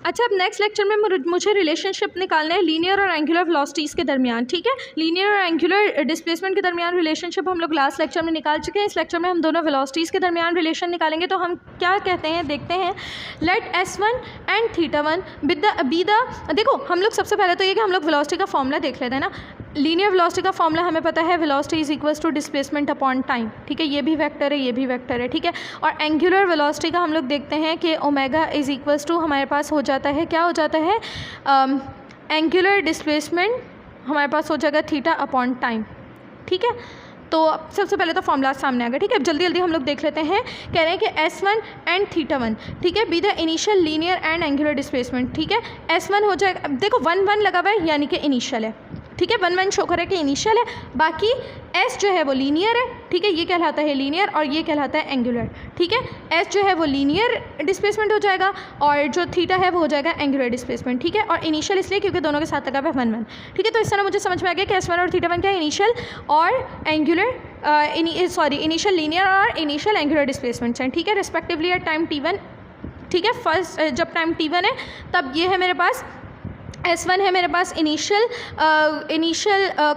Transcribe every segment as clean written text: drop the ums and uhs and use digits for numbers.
अच्छा, अब next lecture में मुझे रिलेशनशिप निकालना है लीनियर और एंगुलर वेलोसिटीज़ के दरमियान। ठीक है, लीनियर और एंगुलर डिस्प्लेसमेंट के दरमियान रिलेशनशिप हम लोग लास्ट लेक्चर में निकाल चुके हैं। इस लेक्चर में हम दोनों वेलोसिटीज़ के दरमियान रिलेशन निकालेंगे। तो हम क्या कहते हैं देखते हैं। Late S1 and θ1 be the, देखो हम लोग सबसे पहले तो ये कि हम लोग वेलोसिटी का फॉर्मूला देख लेते हैं ना। लीनियर वेलोसिटी का फॉर्मूला हमें पता है, velocity is equals to displacement upon time. ठीक है, ये भी वेक्टर है, ये भी वेक्टर है। ठीक है, और एंगुलर वेलोसिटी का हम लोग देखते हैं कि ओमेगा इज इक्वल्स टू हमारे पास हो जाता है, क्या हो जाता है, एंगुलर डिस्प्लेसमेंट हमारे पास हो जाएगा थीटा अपॉन टाइम। ठीक है, तो सबसे पहले तो फॉर्मूला सामने आ गया। ठीक है, अब जल्दी जल्दी हम लोग देख लेते हैं। कह रहे हैं कि S1 एंड θ1, ठीक है, be the initial linear and angular displacement. ठीक है, S1 हो जाएगा, अब देखो 1 1 लगा हुआ है यानी कि इनिशियल है। ठीक है, 1 1 शो करे कि इनिशियल है, बाकी S जो है वो लीनियर है। ठीक है, ये कहलाता है लीनियर और ये कहलाता है एंगुलर। ठीक है, S जो है वो लीनियर डिस्प्लेसमेंट हो जाएगा और जो थीटा है वो हो जाएगा एंगुलर डिस्प्लेसमेंट। ठीक है, और इनिशियल इसलिए क्योंकि दोनों के साथ लगा हुआ है 1 1। ठीक है, तो इस तरह मुझे समझ में आ गया कि S1 और θ1 क्या है, इनिशियल और एंगुलर इनिशियल लीनियर और इनिशियल एंगुलर डिस्प्लेसमेंट्स हैं। ठीक है, रिस्पेक्टिवली एट टाइम t1। ठीक है, फर्स्ट जब टाइम t1 है तब ये है मेरे पास S1 है मेरे पास इनिशियल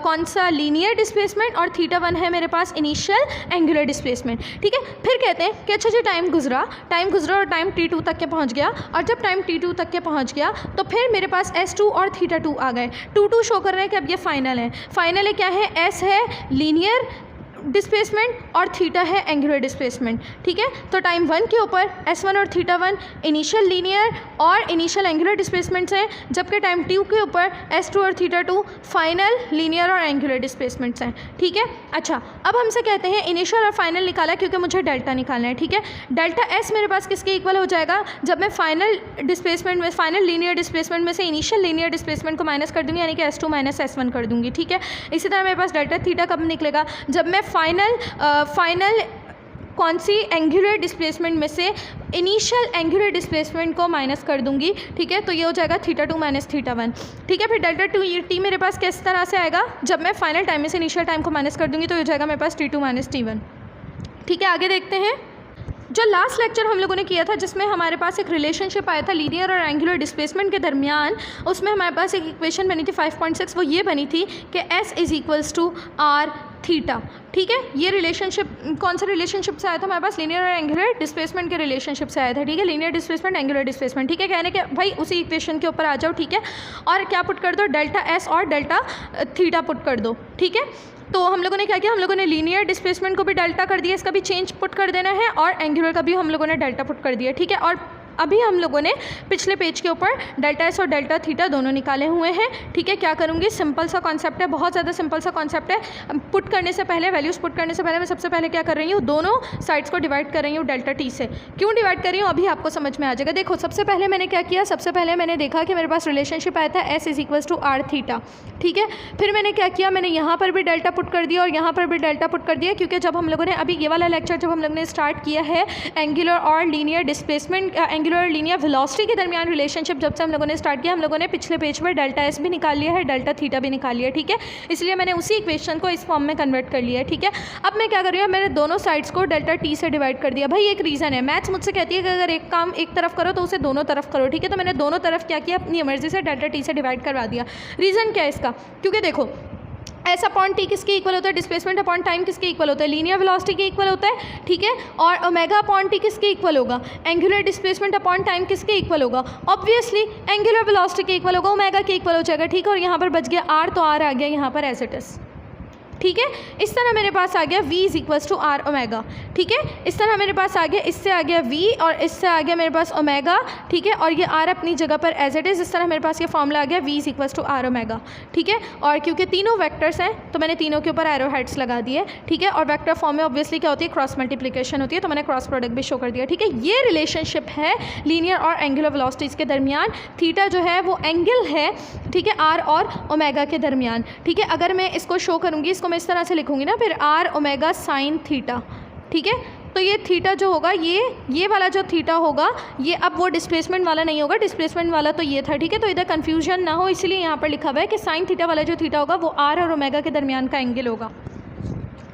कौन सा लीनियर डिस्प्लेसमेंट और θ1 है मेरे पास इनिशियल एंगुलर डिस्प्लेसमेंट। ठीक है, फिर कहते हैं कि अच्छा जी टाइम गुजरा और टाइम t2 तक के पहुंच गया, और जब टाइम t2 तक के पहुंच गया तो फिर मेरे पास S2 और θ2 आ गए। 2 2 शो कर रहे हैं कि अब ये फाइनल है। फाइनल है क्या है, S है लीनियर डिस्प्लेसमेंट और थीटा है एंगुलर डिस्प्लेसमेंट। ठीक है, तो टाइम 1 के ऊपर S1 और θ1 इनिशियल लीनियर और इनिशियल एंगुलर डिस्प्लेसमेंट्स हैं, जबकि टाइम 2 के ऊपर S2 और θ2 फाइनल लीनियर और एंगुलर डिस्प्लेसमेंट्स हैं। ठीक है, अच्छा अब हमसे कहते हैं इनिशियल और फाइनल निकाला क्योंकि मुझे डेल्टा निकालना है। ठीक है, डेल्टा S मेरे पास किसके इक्वल हो जाएगा, जब मैं फाइनल डिस्प्लेसमेंट में, फाइनल लीनियर डिस्प्लेसमेंट में से इनिशियल लीनियर डिस्प्लेसमेंट को माइनस कर दूंगी, यानी कि S2 माइनस S1 कर दूंगी। ठीक है, इसी तरह मेरे पास डेल्टा थीटा कब निकलेगा, जब मैं फाइनल कौन सी एंगुलर डिस्प्लेसमेंट में से इनिशियल एंगुलर डिस्प्लेसमेंट को माइनस कर दूंगी। ठीक है, तो ये हो जाएगा θ2 माइनस θ1। ठीक है, फिर डेल्टा t मेरे पास किस तरह से आएगा, जब मैं फाइनल टाइम में से इनिशियल टाइम को माइनस कर दूंगी तो ये हो जाएगा मेरे पास t2 माइनस t1। ठीक है, आगे देखते हैं। जो लास्ट लेक्चर हम लोगों ने किया था जिसमें हमारे पास एक रिलेशनशिप आया था लीनियर और एंगुलर डिस्प्लेसमेंट के दरमियान, उसमें हमारे पास एक इक्वेशन बनी थी 5.6। वो ये बनी थी कि S is equals to r theta. ठीक है, ये रिलेशनशिप कौन सा रिलेशनशिप से आया था हमारे पास, लीनियर और एंगुलर डिस्प्लेसमेंट के रिलेशनशिप से आया था। ठीक है, लीनियर डिस्प्लेसमेंट एंगुलर डिस्प्लेसमेंट। ठीक है, कहने के भाई उसी इक्वेशन के ऊपर आ जाओ। ठीक है, और क्या पुट कर दो, डेल्टा S और डेल्टा थीटा पुट कर दो। ठीक है, तो हम लोगों ने क्या किया, हम लोगों ने लीनियर डिस्प्लेसमेंट को भी डेल्टा कर दिया, इसका भी चेंज पुट कर देना है, और एंगुलर का भी हम लोगों ने डेल्टा पुट कर दिया। ठीक है, और अभी हम लोगों ने पिछले पेज के ऊपर डेल्टा S और डेल्टा थीटा दोनों निकाले हुए हैं। ठीक है, क्या करूँगी, सिंपल सा कॉन्सेप्ट है, बहुत ज़्यादा सिंपल सा कॉन्सेप्ट है। पुट करने से पहले, वैल्यूज़ पुट करने से पहले मैं सबसे पहले क्या कर रही हूँ, दोनों साइड्स को डिवाइड कर रही हूँ डेल्टा t से। क्यों डिवाइड कर रही हूँ अभी आपको समझ में आ जाएगा। देखो सबसे पहले मैंने क्या किया, सबसे पहले मैंने देखा कि मेरे पास रिलेशनशिप आया था S is equals to r theta. ठीक है, फिर मैंने क्या किया, मैंने यहाँ पर भी डेल्टा पुट कर दिया और यहाँ पर भी डेल्टा पुट कर दिया, क्योंकि जब हम लोगों ने अभी ये वाला लेक्चर जब हम लोगों ने स्टार्ट किया है एंगुलर और लीनियर डिस्प्लेसमेंट, एंगुलर और लीनियर वेलोसिटी के दरमियान रिलेशनशिप जब से हम लोगों ने स्टार्ट किया, हम लोगों ने पिछले पेज पर डेल्टा S भी निकाल लिया है, डेल्टा थीटा भी निकाल लिया है। ठीक है, इसलिए मैंने उसी इक्वेशन को इस फॉर्म में कन्वर्ट कर लिया है। ठीक है, अब मैं क्या कर रही हूँ, मैंने दोनों साइड्स को डेल्टा t से डिवाइड कर दिया। भाई एक रीज़न है, मैथ्स मुझसे कहती है कि अगर एक काम एक तरफ करो तो उसे दोनों तरफ करो। ठीक है, तो मैंने दोनों तरफ क्या किया, अपनी मर्जी से डेल्टा t से डिवाइड करवा दिया। रीज़न क्या है इसका, क्योंकि देखो S अपॉन t किसके इक्वल होता है, डिस्प्लेसमेंट अपॉन टाइम किसके इक्वल होता है, लीनियर वेलोसिटी के इक्वल होता है। ठीक है, और ओमेगा अपॉन t किसके इक्वल होगा, एंगुलर डिस्प्लेसमेंट अपॉन टाइम किसके इक्वल होगा, ऑब्वियसली एंगुलर वेलोसिटी के इक्वल होगा, ओमेगा के इक्वल हो जाएगा। ठीक है, और यहाँ पर बच गया r, तो r आ गया यहाँ पर एज इट इज़। ठीक है, इस तरह मेरे पास आ गया v is equals to r omega. ठीक है, इस तरह मेरे पास आ गया, इससे आ गया v और इससे आ गया मेरे पास ओमेगा। ठीक है, और ये r अपनी जगह पर एज इट इज़, इस तरह मेरे पास ये फॉर्मूला आ गया v is equals to r omega. ठीक है, और क्योंकि तीनों वेक्टर्स हैं तो मैंने तीनों के ऊपर एरो हेड्स लगा दिए। ठीक है, और वेक्टर फॉर्म में ऑब्वियसली क्या होती है, क्रॉस मल्टीप्लिकेशन होती है, तो मैंने क्रॉस प्रोडक्ट भी शो कर दिया। ठीक है, ये रिलेशनशिप है लीनियर और एंगुलर वेलोसिटीज़ के दरमियान। थीटा जो है वो एंगल है, ठीक है, r और ओमेगा के दरमियान। ठीक है, अगर मैं इसको शो करूँगी, इसको मैं इस तरह से लिखूँगी ना, फिर r ओमेगा साइन थीटा। ठीक है, तो ये थीटा जो होगा, ये वाला जो थीटा होगा, ये अब वो डिस्प्लेसमेंट वाला नहीं होगा, डिस्प्लेसमेंट वाला तो ये था। ठीक है, तो इधर कन्फ्यूजन ना हो इसलिए यहाँ पर लिखा हुआ है कि साइन थीटा वाला जो थीटा होगा वो r और ओमेगा के दरमियान का एंगल होगा।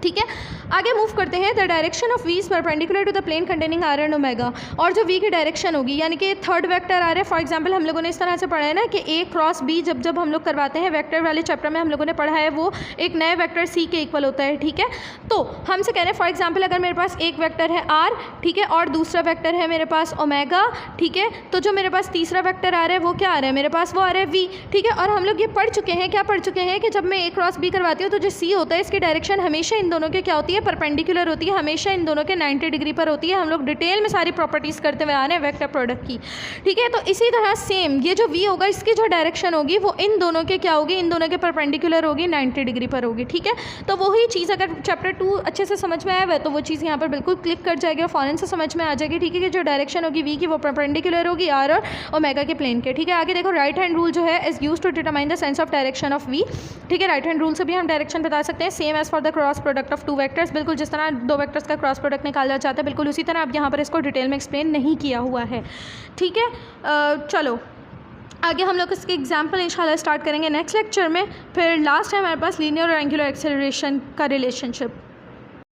ठीक है, आगे मूव करते हैं। The direction of v is perpendicular to the plane containing r and omega, और जो वी की डायरेक्शन होगी यानी कि थर्ड वेक्टर आ रहा है। फॉर एग्जांपल हम लोगों ने इस तरह से पढ़ा है ना कि ए क्रॉस बी जब हम लोग करवाते हैं वेक्टर वाले चैप्टर में हम लोगों ने पढ़ा है वो एक नए वेक्टर सी के इक्वल होता है, ठीक है। तो हमसे कह रहे हैं फॉर एग्जाम्पल अगर मेरे पास एक वेक्टर है आर, ठीक है, और दूसरा वेक्टर है मेरे पास ओमेगा, ठीक है, तो जो मेरे पास तीसरा वेक्टर आ रहा है वो क्या आ रहा है मेरे पास, वो आ रहा है वी, ठीक है। और हम लोग ये पढ़ चुके हैं, क्या पढ़ चुके हैं कि जब मैं ए क्रॉस बी करवाती हूँ तो जो सी होता है इसकी डायरेक्शन हमेशा इन दोनों के क्या होती है, परपेंडिकुलर होती है, हमेशा इन दोनों के 90 डिग्री पर होती है। हम लोग डिटेल में सारी प्रॉपर्टीज़ करते हुए आ रहे हैं वेक्टर प्रोडक्ट की, ठीक है। तो इसी तरह सेम ये जो वी होगा इसकी जो डायरेक्शन होगी वो इन दोनों के क्या होगी, इन दोनों के परपेंडिकुलर होगी, 90 डिग्री पर होगी, ठीक है। तो वही चीज़ अगर चैप्टर 2 अच्छे से समझ में आया हुआ है तो वो चीज़ यहाँ पर बिल्कुल क्लिक कर जाएगी और फ़ौरन से समझ में आ जाएगी, ठीक है, कि जो डायरेक्शन होगी वी की वो परपेंडिकुलर होगी आर और ओमेगा के प्लेन के, ठीक है। आगे देखो राइट हैंड रूल जो है is use to determine the sense of direction of v, ठीक है। राइट हैंड रूल से भी हम डायरेक्शन बता सकते हैं, same as for the cross product of two vectors, बिल्कुल जिस तरह दो वेक्टर्स का क्रॉस प्रोडक्ट निकाला जाता है बिल्कुल उसी तरह अब यहाँ पर इसको डिटेल में एक्सप्लेन नहीं किया हुआ है, ठीक है। चलो आगे हम लोग इसके एग्जाम्पल इंशाल्लाह स्टार्ट करेंगे नेक्स्ट लेक्चर में। फिर लास्ट है हमारे पास लीनियर और एंगुलर एक्सेलरेशन का रिलेशनशिप।